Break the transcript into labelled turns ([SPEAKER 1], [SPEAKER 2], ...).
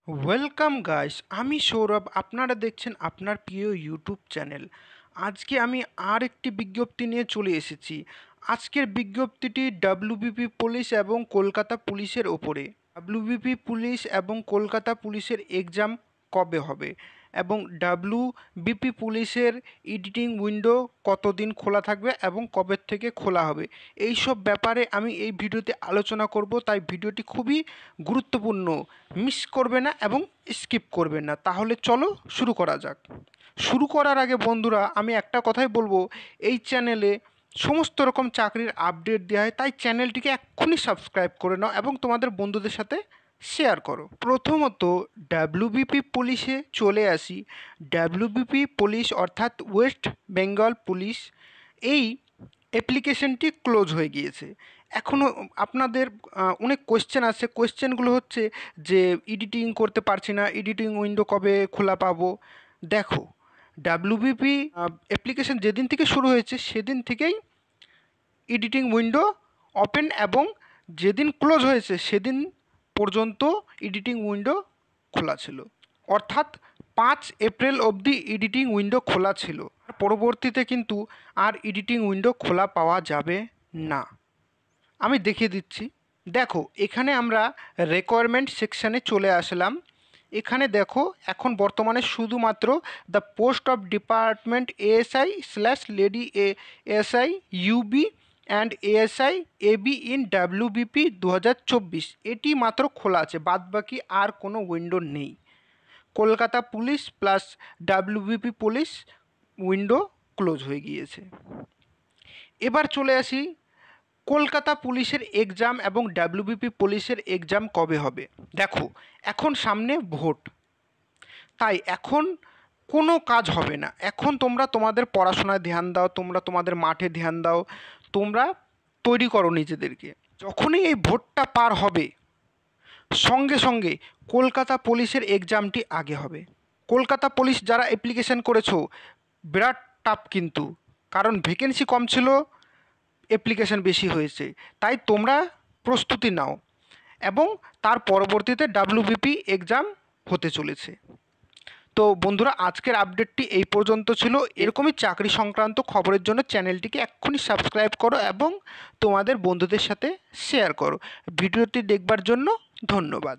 [SPEAKER 1] Welcome guys, আমি সৌরভ। আপনারা দেখছেন আপনার প্রিয় ইউটিউব চ্যানেল। আজকে আমি আর একটি বিজ্ঞপ্তি নিয়ে চলে এসেছি। আজকের বিজ্ঞপ্তিটি ডাব্লিউবিপি পুলিশ এবং কলকাতা পুলিশের ওপরে। ডাব্লিউবিপি পুলিশ এবং কলকাতা পুলিশের এক্সাম কবে হবে এবং ডাব্লিউবিপি পুলিশের এডিটিং উইন্ডো কতদিন খোলা থাকবে এবং কবে থেকে খোলা হবে, এই সব ব্যাপারে আমি এই ভিডিওতে আলোচনা করব। তাই ভিডিওটি খুবই গুরুত্বপূর্ণ, মিস করবে না এবং স্কিপ করবে না। তাহলে চলো শুরু করা যাক। শুরু করার আগে বন্ধুরা, আমি একটা কথাই বলবো, এই চ্যানেলে সমস্ত রকম চাকরির আপডেট দেওয়া হয়, তাই চ্যানেলটিকে এক্ষুনি সাবস্ক্রাইব করে নাও এবং তোমাদের বন্ধুদের সাথে শেয়ার করো। প্রথমত ডাব্লিউবিপি পুলিশে চলে আসি। ডাব্লিউবিপি পুলিশ অর্থাৎ ওয়েস্ট বেঙ্গল পুলিশ, এই অ্যাপ্লিকেশনটি ক্লোজ হয়ে গিয়েছে। এখনও আপনাদের অনেক কোয়েশ্চেন আছে। কোয়েশ্চেনগুলো হচ্ছে যে এডিটিং করতে পারছি না, এডিটিং উইন্ডো কবে খোলা পাবো। দেখো, ডাব্লিউবিপি অ্যাপ্লিকেশন যেদিন থেকে শুরু হয়েছে সেদিন থেকেই এডিটিং উইন্ডো ওপেন, এবং যেদিন ক্লোজ হয়েছে সেদিন পর্যন্ত এডিটিং উইন্ডো খোলা ছিল। অর্থাৎ 5 এপ্রিল অবধি এডিটিং উইন্ডো খোলা ছিল। পরবর্তীতে কিন্তু আর এডিটিং উইন্ডো খোলা পাওয়া যাবে না। আমি দেখিয়ে দিচ্ছি। দেখো, এখানে আমরা রিকোয়ারমেন্ট সেকশানে চলে আসলাম। এখানে দেখো, এখন বর্তমানে শুধুমাত্র the post of department ASI slash lady ASI UB and ASI AB in WBP 2024 এটি মাত্র খোলা আছে, বাদবাকি আর কোনো উইন্ডো নেই। Kolkata police plus WBP police window close হয়ে গিয়েছে। এবার চলে আসি কলকাতা পুলিশের এক্সাম এবং ডাব্লিউবিপি পুলিশের এক্সাম কবে হবে। দেখো, এখন সামনে ভোট, তাই এখন কোনো কাজ হবে না। এখন তোমরা তোমাদের পড়াশোনায় ধ্যান দাও, তোমরা তোমাদের মাঠে ধ্যান দাও, তোমরা তৈরি করো নিজেদেরকে। যখনই এই ভোটটা পার হবে, সঙ্গে সঙ্গে কলকাতা পুলিশের এক্সামটি আগে হবে। কলকাতা পুলিশ যারা অ্যাপ্লিকেশন করেছো, বিরাট টাফ কিন্তু, কারণ ভ্যাকেন্সি কম ছিল, অ্যাপ্লিকেশন বেশি হয়েছে। তাই তোমরা প্রস্তুতি নাও, এবং তার পরবর্তীতে ডাব্লিউবিপি এক্সাম হতে চলেছে। তো বন্ধুরা, আজকের আপডেটটি এই পর্যন্ত ছিল। এরকমই চাকরি সংক্রান্ত খবরের জন্য চ্যানেলটিকে এক্ষুনি সাবস্ক্রাইব করো এবং তোমাদের বন্ধুদের সাথে শেয়ার করো। ভিডিওটি দেখবার জন্য ধন্যবাদ।